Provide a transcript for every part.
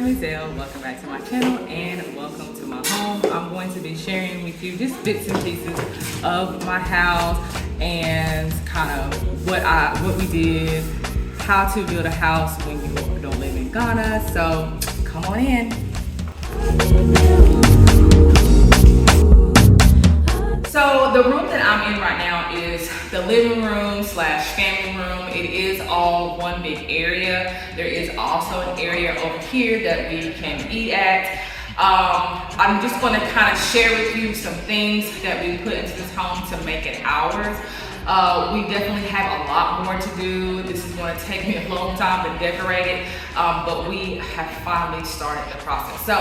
Mazelleغ. Welcome back to my channel and welcome to my home. I'm going to be sharing with you just bits and pieces of my house and kind of what we did, how to build a house when you don't live in Ghana. So come on in. So the room that I'm in right now is the living room / family room. It is all one big area. There is also an area over here that we can eat at. I'm just going to kind of share with you some things that we put into this home to make it ours. We definitely have a lot more to do. This is going to take me a long time to decorate it, but we have finally started the process. So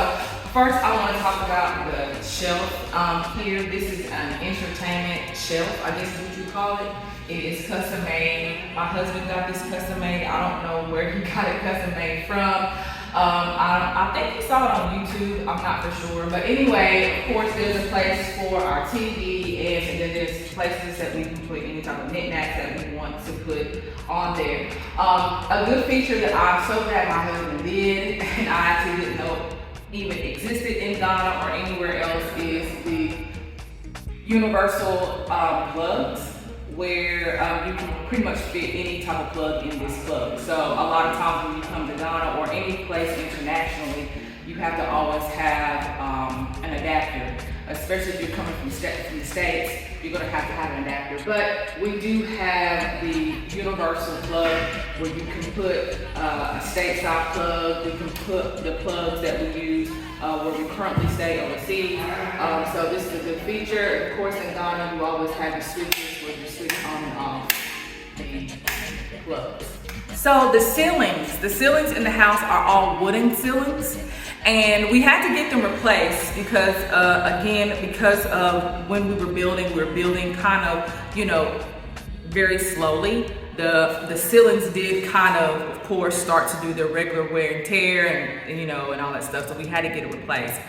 first, I want to talk about the shelf here. This is an entertainment shelf, I guess is what you call it. It is custom made. My husband got this custom made. I don't know where he got it custom made from. I think he saw it on YouTube. I'm not for sure. But anyway, of course, there's a place for our TV, and then there's places that we can put any type of knickknacks that we want to put on there. A good feature that I'm so glad my husband did, and I actually didn't know even existed in Ghana or anywhere else, is the universal plugs, where you can pretty much fit any type of plug in this plug. So a lot of times when you come to Ghana or any place internationally, you have to always have an adapter, especially if you're coming from the States, you're gonna have to have an adapter. But we do have the universal plug where you can put a stateside plug. We can put the plugs that we use where we currently stay overseas. So this is a good feature. Of course, in Ghana, you always have your switches where you switch on and off the plugs. So the ceilings in the house are all wooden ceilings. And we had to get them replaced because, again, because of when we were building kind of, very slowly. The ceilings did kind of course, start to do their regular wear and tear and all that stuff. So we had to get it replaced.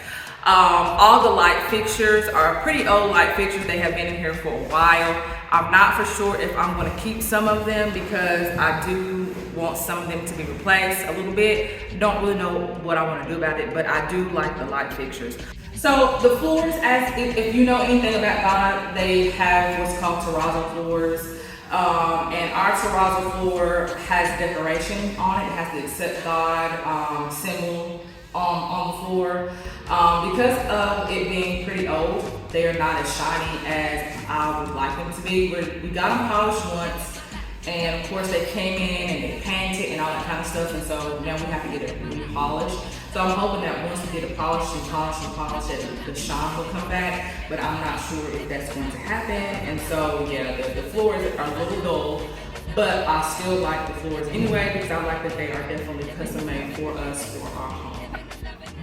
All the light fixtures are pretty old light fixtures. They have been in here for a while. I'm not for sure if I'm going to keep some of them because I do want some of them to be replaced a little bit. Don't really know what I want to do about it, but I do like the light fixtures. So the floors, as if you know anything about Ghana, they have what's called terrazzo floors. And our terrazzo floor has decoration on it. It has the accept God symbol on the floor. Because of it being pretty old, they are not as shiny as I would like them to be. We got them polished once, and of course they came in and they painted and all that kind of stuff, and so now we have to get it repolished. So I'm hoping that once we get it polished, that the shine will come back, but I'm not sure if that's going to happen. And so yeah, the floors are a little dull, but I still like the floors anyway because I like that they are definitely custom made for us for our home.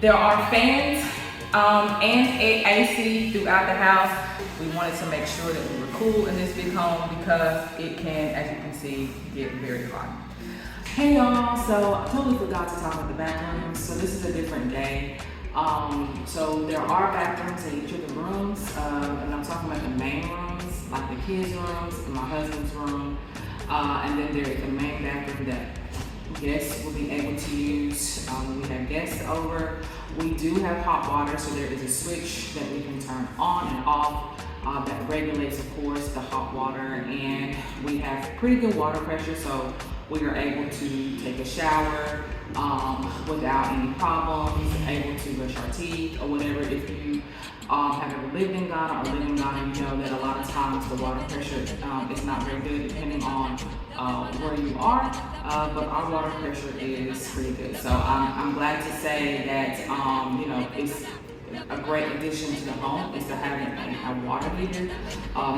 There are fans and AC throughout the house. We wanted to make sure that we were cool in this big home because it can, as you can see, get very hot. Hey y'all, so I totally forgot to talk about the bathrooms. So this is a different day. So there are bathrooms in each of the rooms, and I'm talking about the main rooms, like the kids' rooms and my husband's room. And then there is the main bathroom that guests will be able to use when we have guests over. We do have hot water, so there is a switch that we can turn on and off that regulates, of course, the hot water. And we have pretty good water pressure, so we are able to take a shower without any problems, able to brush our teeth or whatever. If you have ever lived in Ghana or live in Ghana, you know that a lot of times the water pressure is not very good depending on where you are, but our water pressure is pretty good. So I'm glad to say that it's a great addition to the home is to having a water heater,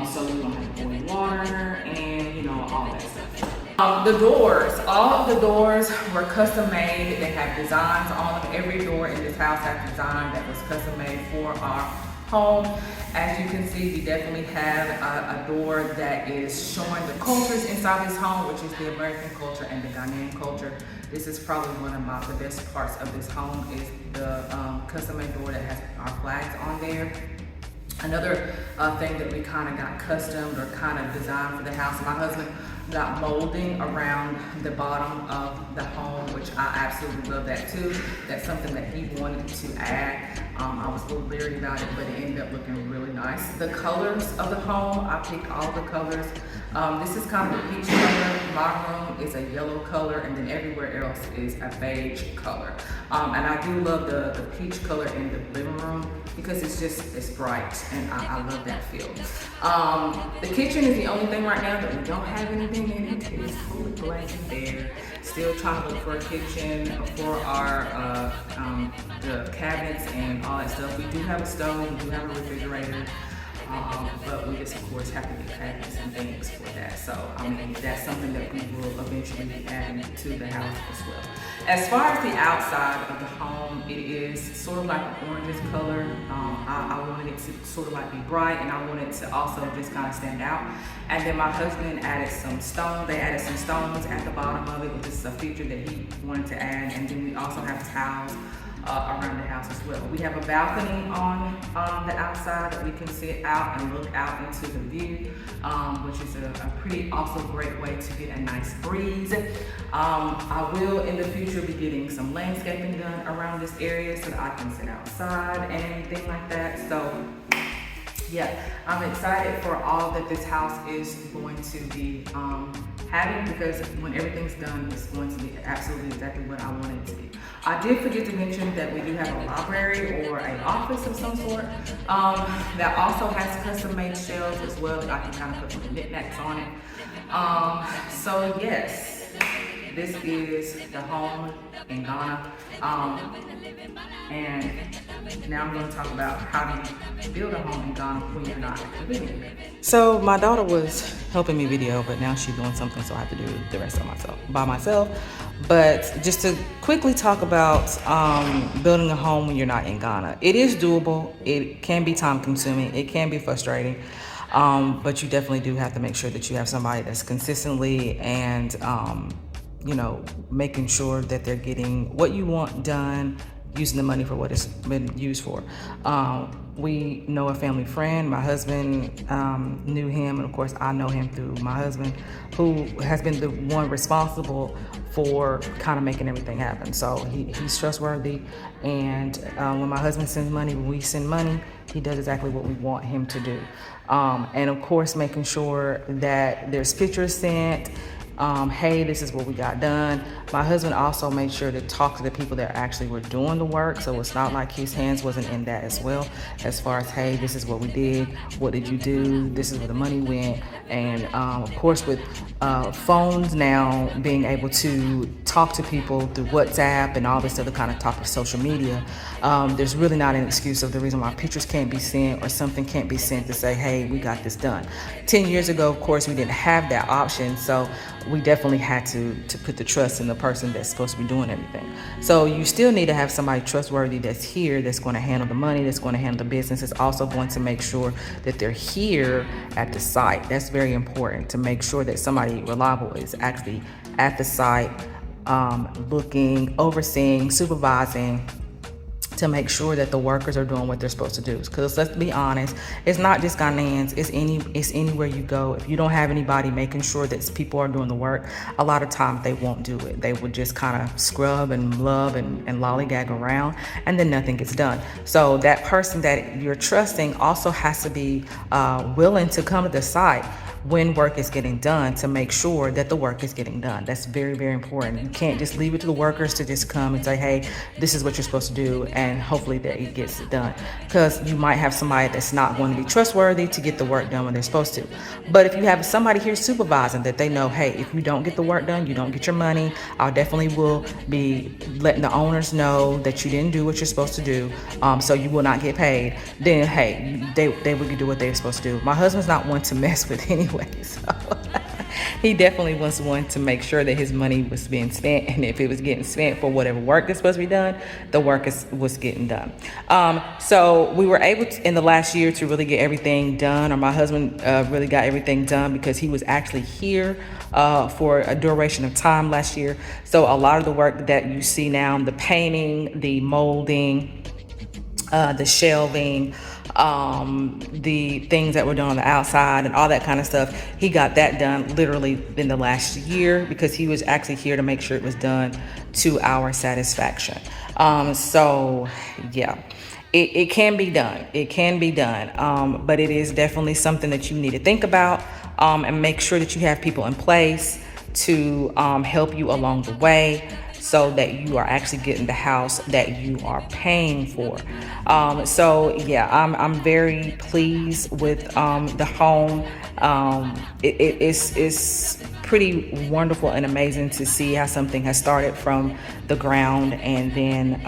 so we don't have to boil water and all that stuff. The doors, all of the doors were custom made. They have designs on them. Every door in this house has a design that was custom made for our home. As you can see, we definitely have a door that is showing the cultures inside this home, which is the American culture and the Ghanaian culture. This is probably one of the best parts of this home is the custom made door that has our flags on there. Another thing that we kind of got custom or kind of designed for the house, my husband got molding around the bottom of the home, which I absolutely love that too. That's something that he wanted to add. I was a little leery about it, but it ended up looking really nice. The colors of the home, I picked all the colors. This is kind of a peach color. My room is a yellow color, and then everywhere else is a beige color. And I do love the peach color in the living room because it's bright, and I love that feel. The kitchen is the only thing right now that we don't have anything in it. It is totally blank and bare. Still trying to look for a kitchen for our the cabinets and all that stuff. We do have a stove, we do have a refrigerator. But we just, of course, have to get cabinets and things for that. So, I mean, that's something that we will eventually be adding to the house as well. As far as the outside of the home, it is sort of like an orangish color. I wanted it to sort of like be bright, and I wanted it to also just kind of stand out. And then my husband added some stones. They added some stones at the bottom of it, which is a feature that he wanted to add. And then we also have tiles around the house as well. We have a balcony on the outside that we can sit out and look out into the view, which is a pretty also great way to get a nice breeze. I will in the future be getting some landscaping done around this area so that I can sit outside and anything like that. So yeah, I'm excited for all that this house is going to be having, because when everyth's done, it's going to be absolutely exactly what I want it to be. I did forget to mention that we do have a library or an office of some sort that also has custom-made shelves as well that I can kind of put some knickknacks on it. So yes, this is the home in Ghana. And now I'm going to talk about how do you build a home in Ghana when you're not living here. So my daughter was helping me video, but now she's doing something, so I have to do the rest by myself. But just to quickly talk about building a home when you're not in Ghana. It is doable. It can be time consuming. It can be frustrating. But you definitely do have to make sure that you have somebody that's consistently and making sure that they're getting what you want done, using the money for what it's been used for. We know a family friend. My husband knew him, and of course I know him through my husband, who has been the one responsible for kind of making everything happen. So he's trustworthy, and when my husband sends money, when we send money, he does exactly what we want him to do. And of course, making sure that there's pictures sent. Hey, this is what we got done. My husband also made sure to talk to the people that actually were doing the work, so it's not like his hands wasn't in that as well, as far as, hey, this is what we did, what did you do, this is where the money went. And of course, with phones now being able to talk to people through WhatsApp and all this other kind of type of social media, there's really not an excuse of the reason why pictures can't be sent or something can't be sent to say, hey, we got this done. 10 years ago, of course, we didn't have that option, so we definitely had to put the trust in the person that's supposed to be doing everything. So you still need to have somebody trustworthy that's here, that's going to handle the money, that's going to handle the business. It's also going to make sure that they're here at the site. That's very important, to make sure that somebody reliable is actually at the site, looking, overseeing, supervising, to make sure that the workers are doing what they're supposed to do. Because let's be honest, it's not just Ghanaians, it's anywhere you go. If you don't have anybody making sure that people are doing the work, a lot of times they won't do it. They would just kind of scrub and love and lollygag around, and then nothing gets done. So that person that you're trusting also has to be willing to come to the site when work is getting done, to make sure that the work is getting done. That's very, very important. You can't just leave it to the workers to just come and say, hey, this is what you're supposed to do, and hopefully that it gets it done. Because you might have somebody that's not going to be trustworthy to get the work done when they're supposed to. But if you have somebody here supervising, that they know, hey, if you don't get the work done, you don't get your money. I definitely will be letting the owners know that you didn't do what you're supposed to do, so you will not get paid. Then, hey, they will do what they're supposed to do. My husband's not one to mess with anyway. So he definitely was one to make sure that his money was being spent, and if it was getting spent for whatever work that's supposed to be done, the work was getting done. So we were able to, in the last year, to really get everything done, or my husband really got everything done, because he was actually here for a duration of time last year. So a lot of the work that you see now, the painting, the molding, the shelving, the things that were done on the outside and all that kind of stuff. He got that done literally in the last year because he was actually here to make sure it was done to our satisfaction. So yeah, it can be done. It can be done. But it is definitely something that you need to think about, and make sure that you have people in place to help you along the way, so that you are actually getting the house that you are paying for. So yeah, I'm very pleased with the home. It's pretty wonderful and amazing to see how something has started from the ground and then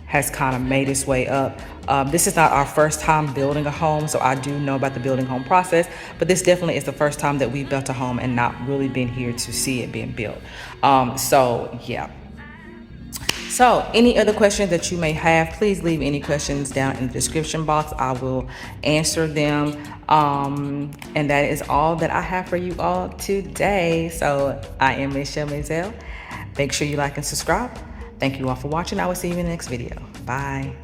has kind of made its way up. This is not our first time building a home, so I do know about the building home process, but this definitely is the first time that we've built a home and not really been here to see it being built. So yeah. So any other questions that you may have, please leave any questions down in the description box. I will answer them. And that is all that I have for you all today. So I am Michele Mazelleغ. Make sure you like and subscribe. Thank you all for watching. I will see you in the next video. Bye.